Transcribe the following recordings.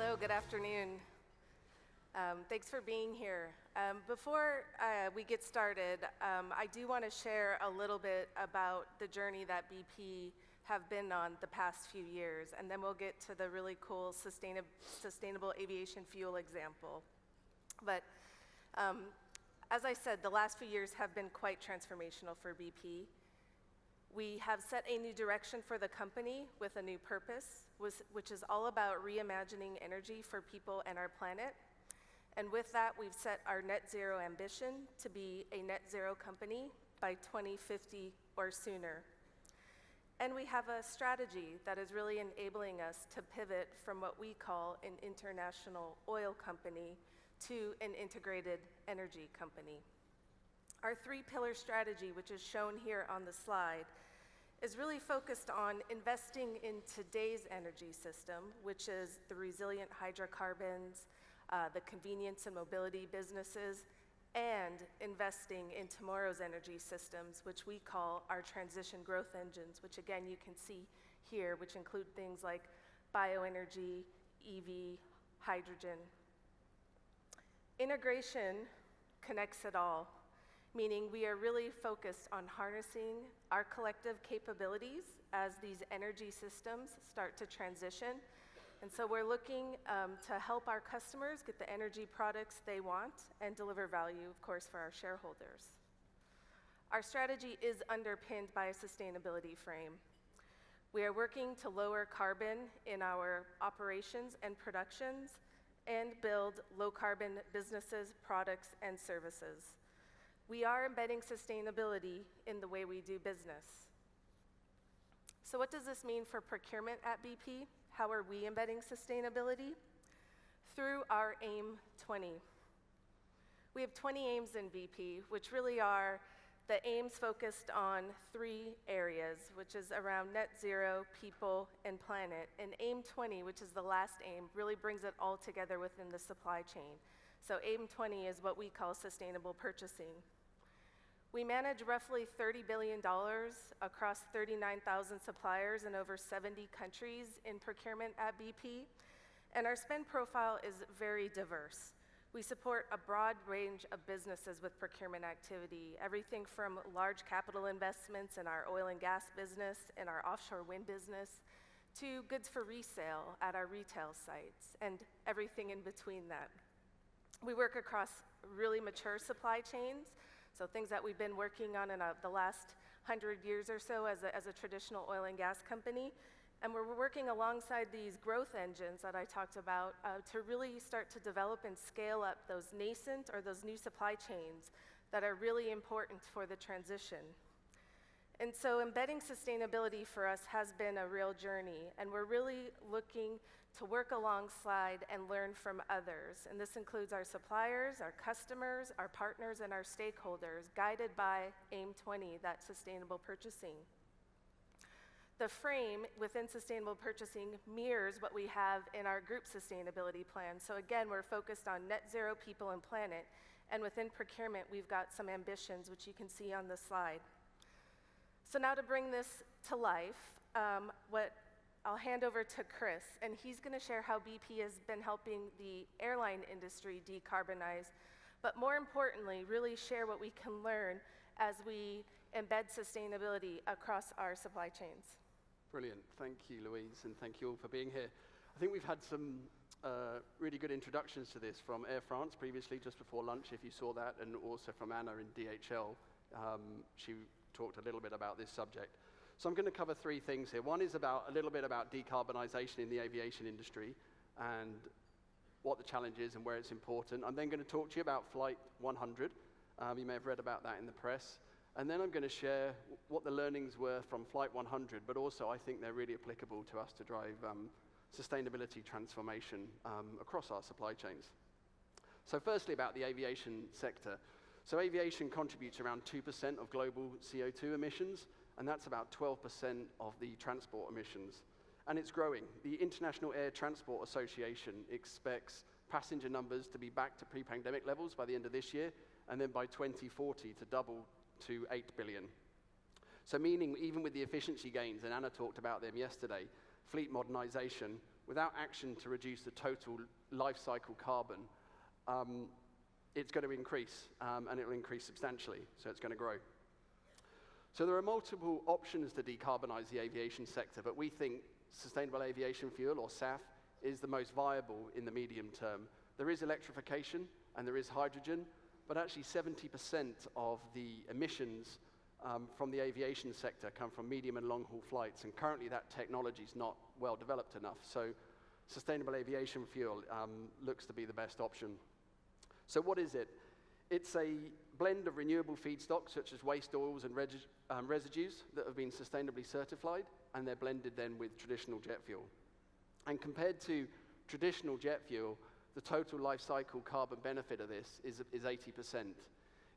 Hello, good afternoon. Thanks for being here. Before we get started, I do want to share a little bit about the journey that BP have been on the past few years, and then we'll get to the really cool sustainable aviation fuel example. But as I said, the last few years have been quite transformational for BP. We have set a new direction for the company with a new purpose, which is all about reimagining energy for people and our planet. And with that, we've set our net zero ambition to be a net zero company by 2050 or sooner. And we have a strategy that is really enabling us to pivot from what we call an international oil company to an integrated energy company. Our three-pillar strategy, which is shown here on the slide, is really focused on investing in today's energy system, which is the resilient hydrocarbons, the convenience and mobility businesses, and investing in tomorrow's energy systems, which we call our transition growth engines, which again you can see here, which include things like bioenergy, EV, hydrogen. Integration connects it all, meaning we are really focused on harnessing our collective capabilities as these energy systems start to transition. And so we're looking to help our customers get the energy products they want and deliver value, of course, for our shareholders. Our strategy is underpinned by a sustainability frame. We are working to lower carbon in our operations and productions and build low-carbon businesses, products, and services. We are embedding sustainability in the way we do business. So what does this mean for procurement at BP? How are we embedding sustainability? Through our AIM 20. We have 20 aims in BP, which really are the aims focused on three areas, which is around net zero, people, and planet. And AIM 20, which is the last aim, really brings it all together within the supply chain. So AIM 20 is what we call sustainable purchasing. We manage roughly $30 billion across 39,000 suppliers in over 70 countries in procurement at BP, and our spend profile is very diverse. We support a broad range of businesses with procurement activity, everything from large capital investments in our oil and gas business and our offshore wind business, to goods for resale at our retail sites, and everything in between that. We work across really mature supply chains, so things that we've been working on in the last 100 years or so as a traditional oil and gas company. And we're working alongside these growth engines that I talked about to really start to develop and scale up those nascent or those new supply chains that are really important for the transition. And so embedding sustainability for us has been a real journey, and we're really looking to work alongside and learn from others. And this includes our suppliers, our customers, our partners, and our stakeholders, guided by AIM 20, that sustainable purchasing. The frame within sustainable purchasing mirrors what we have in our group sustainability plan. So again, we're focused on net zero, people, and planet. And within procurement, we've got some ambitions, which you can see on the slide. So now to bring this to life, I'll hand over to Chris, and he's going to share how BP has been helping the airline industry decarbonize, but more importantly, really share what we can learn as we embed sustainability across our supply chains. Brilliant. Thank you, Louise, and thank you all for being here. I think we've had some really good introductions to this from Air France previously, just before lunch, if you saw that, and also from Anna in DHL. She talked a little bit about this subject. So I'm going to cover three things here. One is a little bit about decarbonization in the aviation industry and what the challenge is and where it's important. I'm then going to talk to you about Flight 100. You may have read about that in the press. And then I'm going to share what the learnings were from Flight 100, but also I think they're really applicable to us to drive sustainability transformation across our supply chains. So firstly, about the aviation sector. So aviation contributes around 2% of global CO2 emissions, and that's about 12% of the transport emissions. And it's growing. The International Air Transport Association expects passenger numbers to be back to pre-pandemic levels by the end of this year, and then by 2040 to double to 8 billion. So meaning, even with the efficiency gains, and Anna talked about them yesterday, fleet modernization without action to reduce the total life cycle carbon, it's going to increase, and it will increase substantially, so it's going to grow. So there are multiple options to decarbonize the aviation sector, but we think sustainable aviation fuel, or SAF, is the most viable in the medium term. There is electrification and there is hydrogen, but actually 70% of the emissions from the aviation sector come from medium and long-haul flights, and currently that technology is not well developed enough. So sustainable aviation fuel looks to be the best option. So what is it? It's a blend of renewable feedstocks, such as waste oils and residues that have been sustainably certified, and they're blended then with traditional jet fuel. And compared to traditional jet fuel, the total life cycle carbon benefit of this is 80%.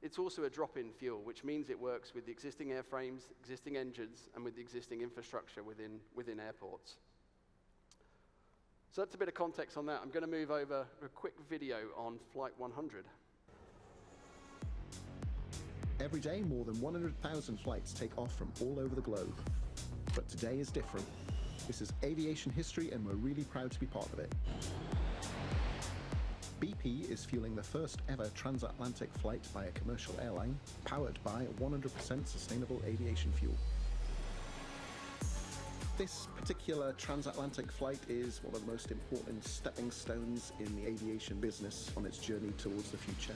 It's also a drop-in fuel, which means it works with the existing airframes, existing engines, and with the existing infrastructure within airports. So that's a bit of context on that. I'm going to move over a quick video on Flight 100. Every day, more than 100,000 flights take off from all over the globe. But today is different. This is aviation history, and we're really proud to be part of it. BP is fueling the first ever transatlantic flight by a commercial airline, powered by 100% sustainable aviation fuel. This particular transatlantic flight is one of the most important stepping stones in the aviation business on its journey towards the future.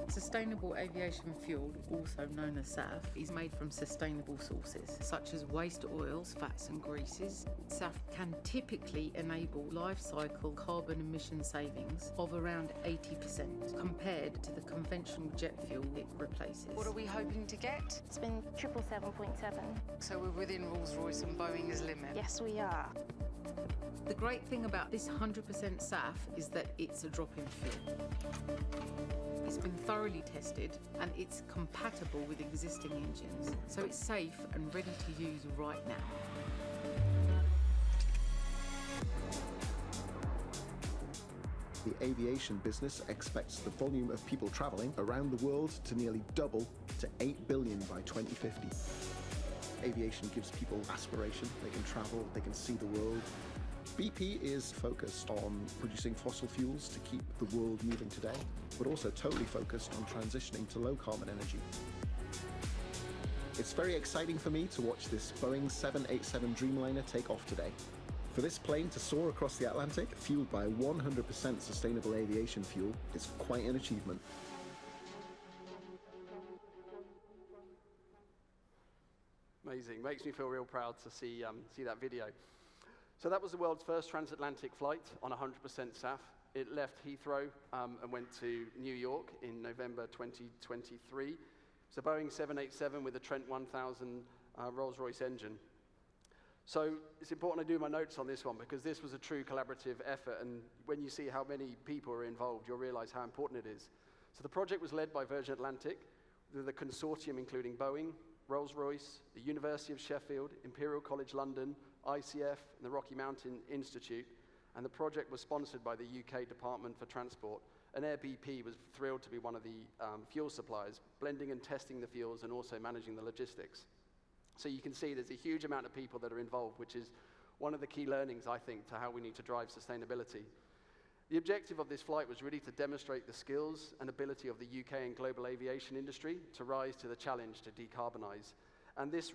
Sustainable aviation fuel, also known as SAF, is made from sustainable sources, such as waste oils, fats and greases. SAF can typically enable life cycle carbon emission savings of around 80% compared to the conventional jet fuel it replaces. What are we hoping to get? It's been 777.7. So we're within Rolls-Royce and Boeing's limit. Yes, we are. The great thing about this 100% SAF is that it's a drop-in fuel. It's been thoroughly tested and it's compatible with existing engines, so it's safe and ready to use right now. The aviation business expects the volume of people traveling around the world to nearly double to 8 billion by 2050. Aviation gives people aspiration. They can travel, they can see the world. BP is focused on producing fossil fuels to keep the world moving today, but also totally focused on transitioning to low-carbon energy. It's very exciting for me to watch this Boeing 787 Dreamliner take off today. For this plane to soar across the Atlantic, fueled by 100% sustainable aviation fuel, is quite an achievement. Amazing. Makes me feel real proud to see that video. So that was the world's first transatlantic flight on 100% SAF. It left Heathrow and went to New York in November 2023. It's a Boeing 787 with a Trent 1000 Rolls-Royce engine. So it's important I do my notes on this one because this was a true collaborative effort, and when you see how many people are involved, you'll realize how important it is. So the project was led by Virgin Atlantic, with a consortium including Boeing, Rolls-Royce, the University of Sheffield, Imperial College London, ICF, and the Rocky Mountain Institute, and the project was sponsored by the UK Department for Transport, and Air BP was thrilled to be one of the fuel suppliers, blending and testing the fuels and also managing the logistics. So you can see there's a huge amount of people that are involved, which is one of the key learnings, I think, to how we need to drive sustainability. The objective of this flight was really to demonstrate the skills and ability of the UK and global aviation industry to rise to the challenge to decarbonize. And this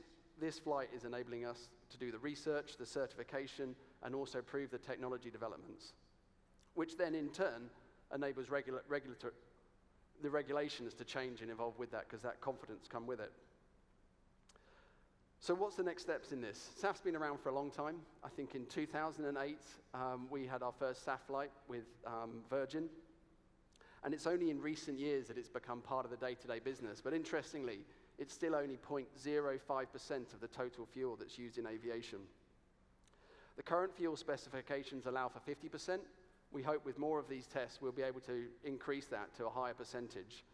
flight is enabling us to do the research, the certification, and also prove the technology developments, which then in turn enables the regulations to change and evolve with that, because that confidence comes with it. So what's the next steps in this? SAF's been around for a long time. I think in 2008, we had our first SAF flight with Virgin. And it's only in recent years that it's become part of the day-to-day business. But interestingly, it's still only 0.05% of the total fuel that's used in aviation. The current fuel specifications allow for 50%. We hope with more of these tests, we'll be able to increase that to a higher percentage.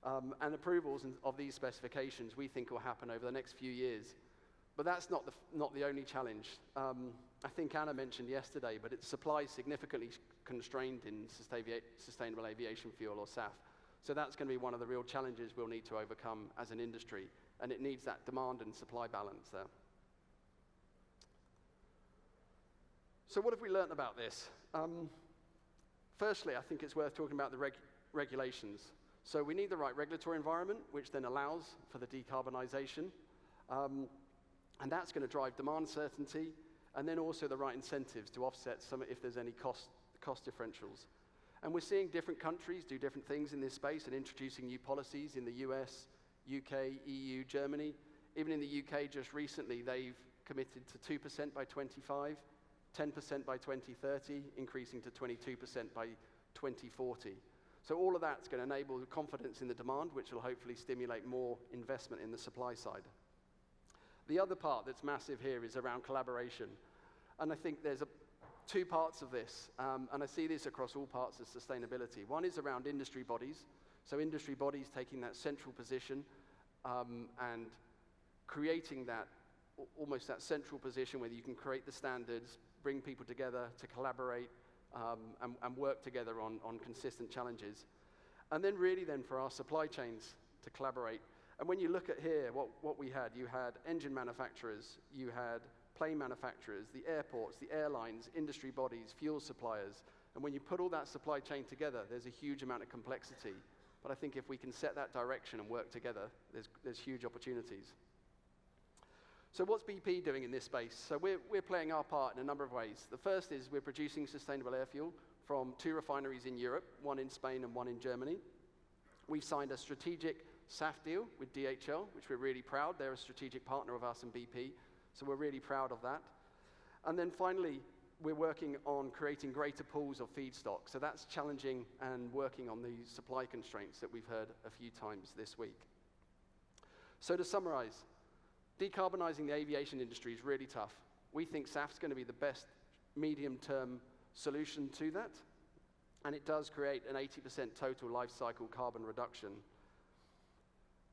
And approvals of these specifications we think will happen over the next few years. But that's not the only challenge. I think Anna mentioned yesterday, but its supply is significantly constrained in sustainable aviation fuel, or SAF. So that's going to be one of the real challenges we'll need to overcome as an industry, and it needs that demand and supply balance there. So what have we learned about this? Firstly, I think it's worth talking about the regulations. So we need the right regulatory environment, which then allows for the decarbonisation, and that's going to drive demand certainty, and then also the right incentives to offset some if there's any cost differentials. And we're seeing different countries do different things in this space and introducing new policies in the US, UK, EU, Germany. Even in the UK, just recently, they've committed to 2% by 25, 10% by 2030, increasing to 22% by 2040. So all of that's going to enable confidence in the demand, which will hopefully stimulate more investment in the supply side. The other part that's massive here is around collaboration. And I think there's two parts of this, and I see this across all parts of sustainability. One is around industry bodies. So industry bodies taking that central position and creating that, almost that central position where you can create the standards, bring people together to collaborate and work together on consistent challenges. And then really then for our supply chains to collaborate. And when you look at here, what we had, you had engine manufacturers, you had plane manufacturers, the airports, the airlines, industry bodies, fuel suppliers. And when you put all that supply chain together, there's a huge amount of complexity. But I think if we can set that direction and work together, there's huge opportunities. So what's BP doing in this space? So we're playing our part in a number of ways. The first is we're producing sustainable air fuel from 2 refineries in Europe, one in Spain and one in Germany. We've signed a strategic SAF deal with DHL, which we're really proud. They're a strategic partner of us and BP, so we're really proud of that. And then finally, we're working on creating greater pools of feedstock. So that's challenging and working on the supply constraints that we've heard a few times this week. So to summarize, decarbonising the aviation industry is really tough. We think SAF's going to be the best medium-term solution to that, and it does create an 80% total life cycle carbon reduction.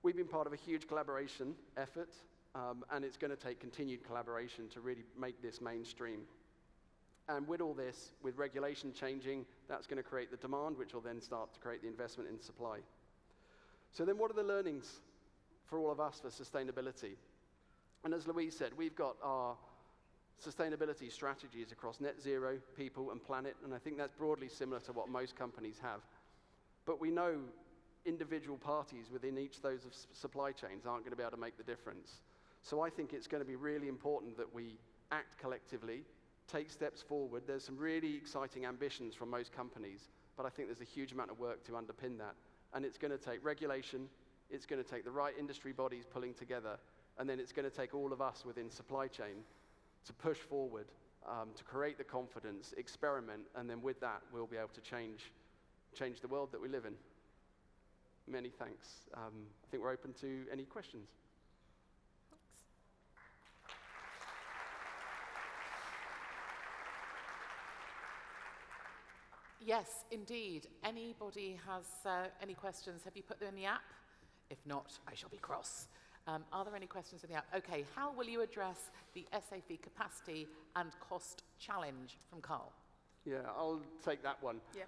We've been part of a huge collaboration effort, and it's going to take continued collaboration to really make this mainstream. And with all this, with regulation changing, that's going to create the demand, which will then start to create the investment in supply. So then what are the learnings for all of us for sustainability? And as Louise said, we've got our sustainability strategies across net zero, people, and planet, and I think that's broadly similar to what most companies have. But we know individual parties within each of those supply chains aren't going to be able to make the difference. So I think it's going to be really important that we act collectively, take steps forward. There's some really exciting ambitions from most companies, but I think there's a huge amount of work to underpin that. And it's going to take regulation, it's going to take the right industry bodies pulling together, and then it's going to take all of us within supply chain to push forward, to create the confidence, experiment, and then with that, we'll be able to change the world that we live in. Many thanks. I think we're open to any questions. Yes, indeed. Anybody has any questions? Have you put them in the app? If not, I shall be cross. Are there any questions in the app? Okay, how will you address the SAF capacity and cost challenge from Carl? Yeah, I'll take that one. Yeah.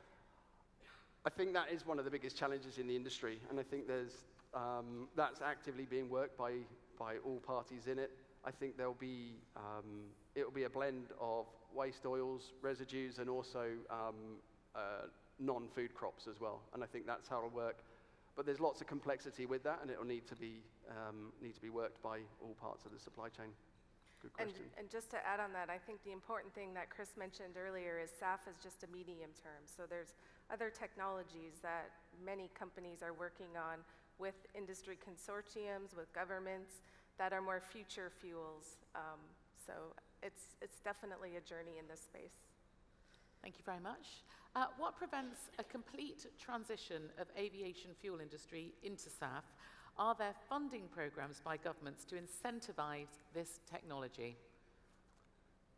I think that is one of the biggest challenges in the industry, and I think that's actively being worked by all parties in it. I think it'll be a blend of waste oils, residues, and also non-food crops as well, and I think that's how it'll work. But there's lots of complexity with that, and it'll need to be worked by all parts of the supply chain. Good question. And just to add on that, I think the important thing that Chris mentioned earlier is SAF is just a medium term. So there's other technologies that many companies are working on with industry consortiums, with governments, that are more future fuels. So it's definitely a journey in this space. Thank you very much. What prevents a complete transition of aviation fuel industry into SAF? Are there funding programs by governments to incentivize this technology?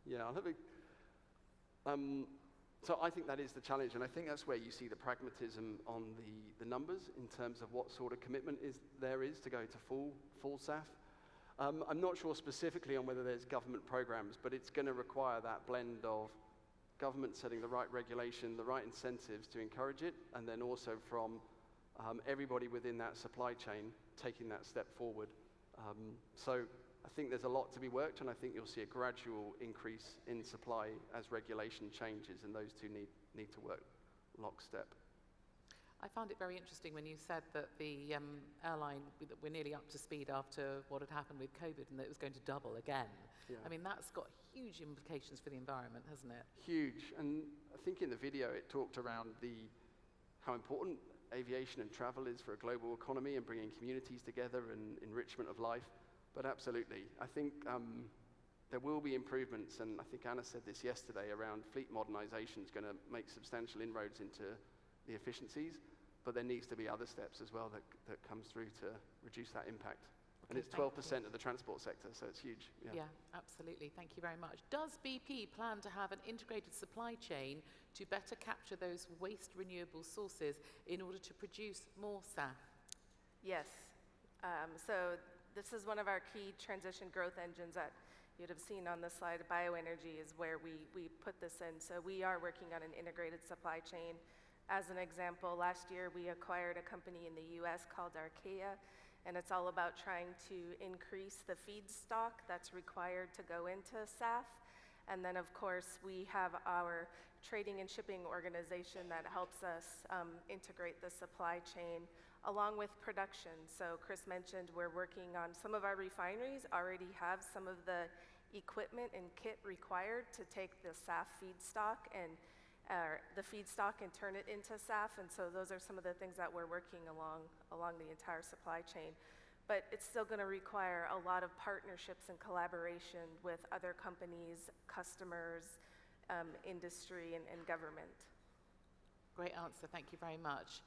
Yeah, I'll have a, so I think that is the challenge, and I think that's where you see the pragmatism on the numbers in terms of what sort of commitment there is to go to full SAF. I'm not sure specifically on whether there's government programs, but it's going to require that blend of government setting the right regulation, the right incentives to encourage it, and then also from everybody within that supply chain taking that step forward. So I think there's a lot to be worked, and I think you'll see a gradual increase in supply as regulation changes, and those two need to work lockstep. I found it very interesting when you said that the airline, that we're nearly up to speed after what had happened with COVID and that it was going to double again. Yeah. I mean, that's got huge implications for the environment, hasn't it? Huge, and I think in the video it talked around how important aviation and travel is for a global economy and bringing communities together and enrichment of life. But absolutely, I think there will be improvements, and I think Anna said this yesterday around fleet modernization is going to make substantial inroads into the efficiencies, but there needs to be other steps as well that comes through to reduce that impact. And it's 12% of the transport sector, so it's huge. Yeah, absolutely. Thank you very much. Does BP plan to have an integrated supply chain to better capture those waste renewable sources in order to produce more SAF? Yes. So this is one of our key transition growth engines that you'd have seen on the slide. Bioenergy is where we put this in. So we are working on an integrated supply chain. As an example, last year we acquired a company in the US called Archaea, and it's all about trying to increase the feedstock that's required to go into SAF. And then, of course, we have our trading and shipping organization that helps us integrate the supply chain along with production. So Chris mentioned we're working on some of our refineries already have some of the equipment and kit required to take the SAF feedstock and turn it into SAF, and so those are some of the things that we're working along the entire supply chain. But it's still going to require a lot of partnerships and collaboration with other companies, customers, industry, and government. Great answer, thank you very much.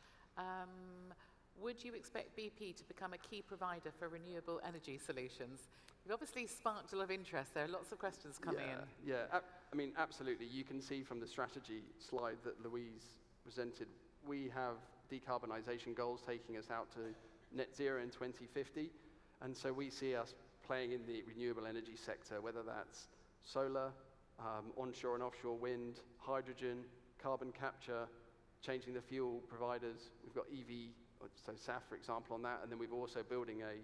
Would you expect BP to become a key provider for renewable energy solutions? You've obviously sparked a lot of interest. There are lots of questions coming in. Yeah, I mean, absolutely. You can see from the strategy slide that Louise presented, we have decarbonisation goals taking us out to net zero in 2050. And so we see us playing in the renewable energy sector, whether that's solar, onshore and offshore wind, hydrogen, carbon capture, changing the fuel providers. We've got EV, so SAF, for example, on that. And then we're also building a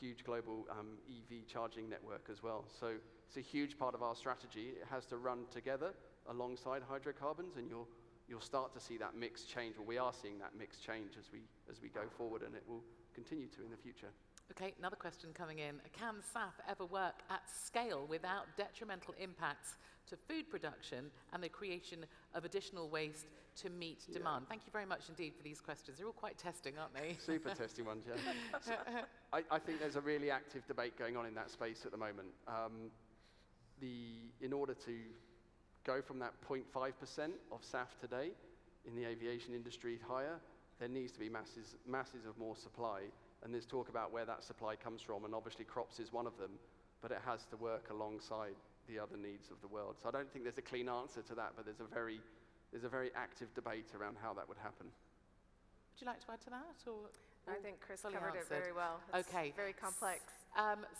huge global EV charging network as well. So it's a huge part of our strategy. It has to run together alongside hydrocarbons, and you'll start to see that mix change. Well, we are seeing that mix change as we go forward, and it will continue to in the future. Okay, another question coming in. Can SAF ever work at scale without detrimental impacts to food production and the creation of additional waste to meet demand? Thank you very much indeed for these questions. They're all quite testing, aren't they? Super testing ones, yeah. So I think there's a really active debate going on in that space at the moment. In order to go from that 0.5% of SAF today in the aviation industry higher, there needs to be masses of more supply. And there's talk about where that supply comes from, and obviously crops is one of them, but it has to work alongside the other needs of the world. So I don't think there's a clean answer to that, but there's a very active debate around how that would happen. Would you like to add to that? Or I think Chris fully covered it answered? very well. It's Okay. very complex.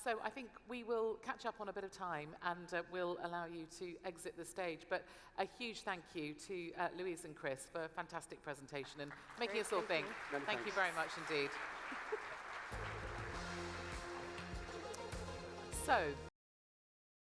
So I think we will catch up on a bit of time, and we'll allow you to exit the stage. But a huge thank you to Louise and Chris for a fantastic presentation and making Great, us all thank think. you. Thank you very much indeed. So